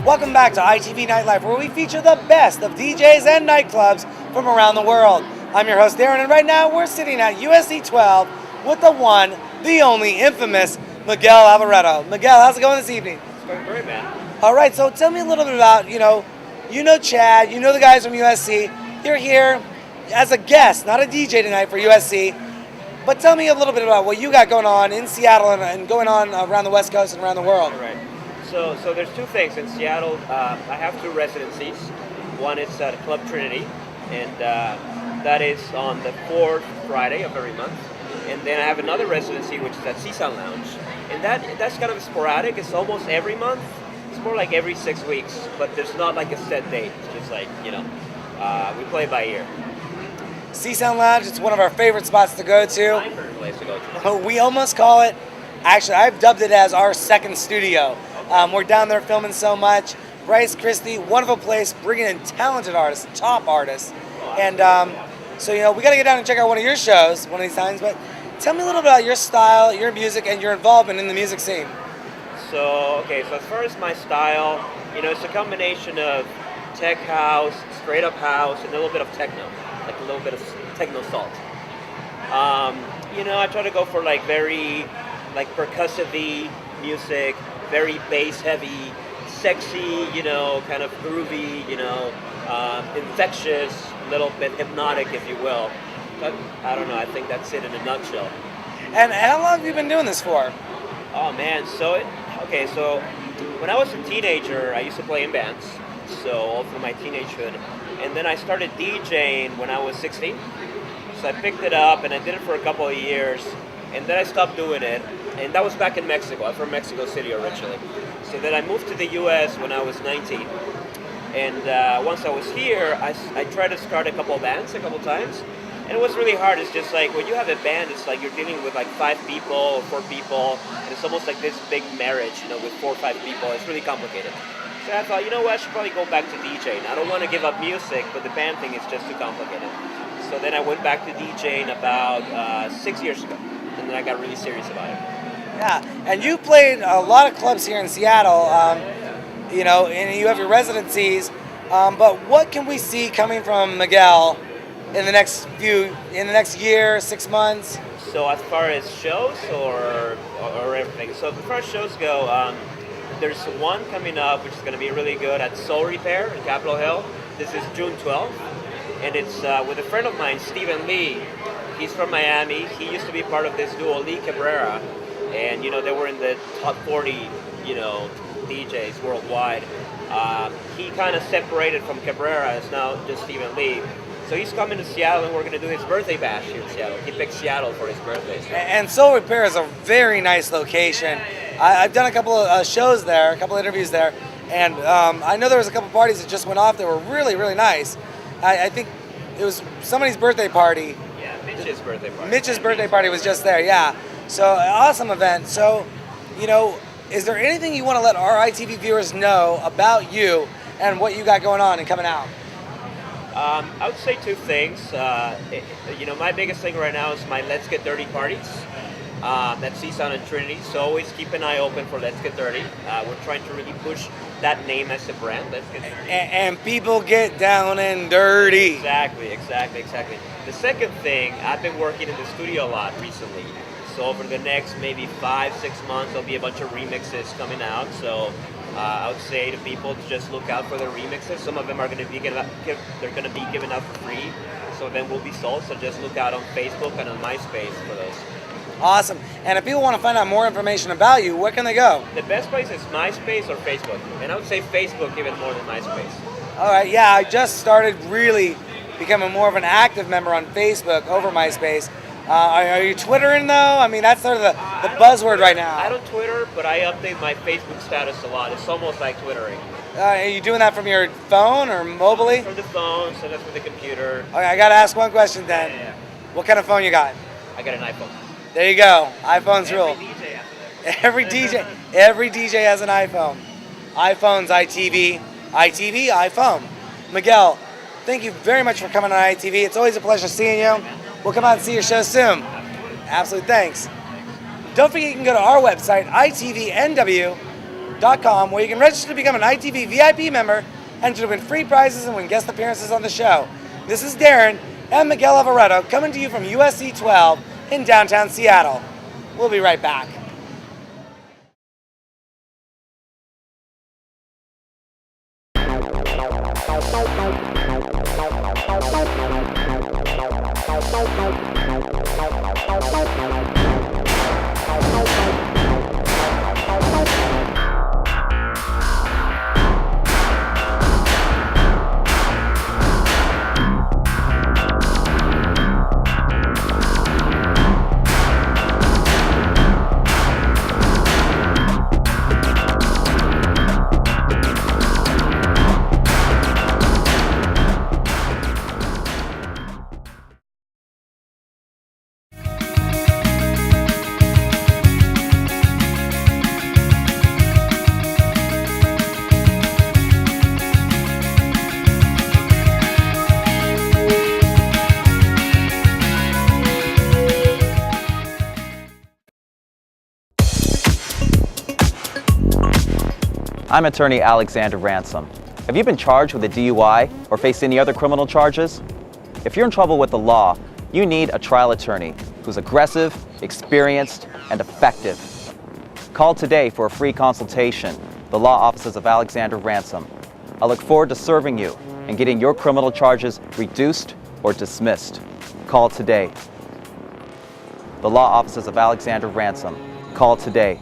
Welcome back to ITV Nightlife, where we feature the best of DJs and nightclubs from around the world. I'm your host, Darren, and right now we're sitting at USC 12 with the one, the only, infamous Miguel Alvarado. Miguel, how's it going this evening? It's going great, man. All right, so tell me a little bit about, you know Chad, you know the guys from USC. You're here as a guest, not a DJ tonight for USC. But tell me a little bit about what you got going on in Seattle and going on around the West Coast and around the world. Right. So there's two things. In Seattle, I have two residencies. One is at Club Trinity, and that is on the fourth Friday of every month. And then I have another residency, which is at Seasound Lounge. And that's kind of sporadic. It's almost every month. It's more like every 6 weeks, but there's not like a set date. It's just like, we play by ear. Seasound Lounge, it's one of our favorite spots to go to. My favorite place to go to. We almost call it, actually, I've dubbed it as our second studio. We're down there filming so much. Bryce Christie, wonderful place, bringing in talented artists, top artists. And so, we got to get down and check out one of your shows one of these times. But tell me a little bit about your style, your music, and your involvement in the music scene. So as far as my style, it's a combination of tech house, straight up house, and a little bit of techno, like a little bit of techno salt. I try to go for like very percussive-y music, very bass heavy, sexy, kind of groovy, infectious, a little bit hypnotic, if you will. But I don't know, I think that's it in a nutshell. And how long have you been doing this for? Oh man, so when I was a teenager, I used to play in bands, so all through my teenagehood. And then I started DJing when I was 16. So I picked it up and I did it for a couple of years, and then I stopped doing it. And that was back in Mexico. I'm from Mexico City originally. So then I moved to the US when I was 19. And once I was here, I tried to start a couple of bands a couple times. And it was really hard. It's just like when you have a band, it's like you're dealing with like 5 people or 4 people. And it's almost like this big marriage, with 4 or 5 people. It's really complicated. So I thought, I should probably go back to DJing. I don't want to give up music, but the band thing is just too complicated. So then I went back to DJing about 6 years ago. And then I got really serious about it. Yeah, and you played a lot of clubs here in Seattle, and you have your residencies. But what can we see coming from Miguel in the next year, 6 months? So as far as shows or everything. So as far as shows go, there's one coming up which is going to be really good at Soul Repair in Capitol Hill. This is June 12th, and it's with a friend of mine, Stephen Lee. He's from Miami. He used to be part of this duo, Lee Cabrera, and they were in the top 40, DJs worldwide. He kind of separated from Cabrera. It's now just Stephen Lee. So he's coming to Seattle, and we're going to do his birthday bash here in Seattle. He picked Seattle for his birthday. So. And Soul Repair is a very nice location. I've done a couple of shows there, a couple of interviews there, and I know there was a couple parties that just went off that were really, really nice. I think it was somebody's birthday party. Yeah, Mitch's birthday party. Mitch's birthday party was just there, yeah. So, awesome event. So, is there anything you want to let our ITV viewers know about you and what you got going on and coming out? I would say 2 things. My biggest thing right now is my Let's Get Dirty parties. That's Seasound and Trinity. So always keep an eye open for Let's Get Dirty. We're trying to really push that name as a brand. Let's Get Dirty. And people get down and dirty. Exactly. The second thing, I've been working in the studio a lot recently. So over the next maybe 5-6 months, there'll be a bunch of remixes coming out. So I would say to people to just look out for the remixes. Some of them are going to be given out for free. Some of them will be sold. So just look out on Facebook and on MySpace for those. Awesome. And if people want to find out more information about you, where can they go? The best place is MySpace or Facebook. And I would say Facebook even more than MySpace. All right. Yeah, I just started really becoming more of an active member on Facebook over MySpace. Are you Twittering though? I mean, that's sort of the buzzword right now. I don't Twitter, but I update my Facebook status a lot. It's almost like Twittering. Are you doing that from your phone or mobily? From the phone, sometimes from the computer. Okay, I got to ask one question then. Yeah. What kind of phone you got? I got an iPhone. There you go. iPhone's rule. Every DJ has it. Every DJ has an iPhone. iPhone's ITV, iPhone. Miguel, thank you very much for coming on ITV. It's always a pleasure seeing you. We'll come out and see your show soon. Absolutely, thanks. Don't forget you can go to our website, itvnw.com. ITVNightlife.com, where you can register to become an ITV VIP member, enter to win free prizes and win guest appearances on the show. This is Darren and Miguel Alvarado coming to you from USC 12 in downtown Seattle. We'll be right back. I'm attorney Alexander Ransom. Have you been charged with a DUI or faced any other criminal charges? If you're in trouble with the law, you need a trial attorney who's aggressive, experienced, and effective. Call today for a free consultation. The law offices of Alexander Ransom. I look forward to serving you and getting your criminal charges reduced or dismissed. Call today. The law offices of Alexander Ransom. Call today.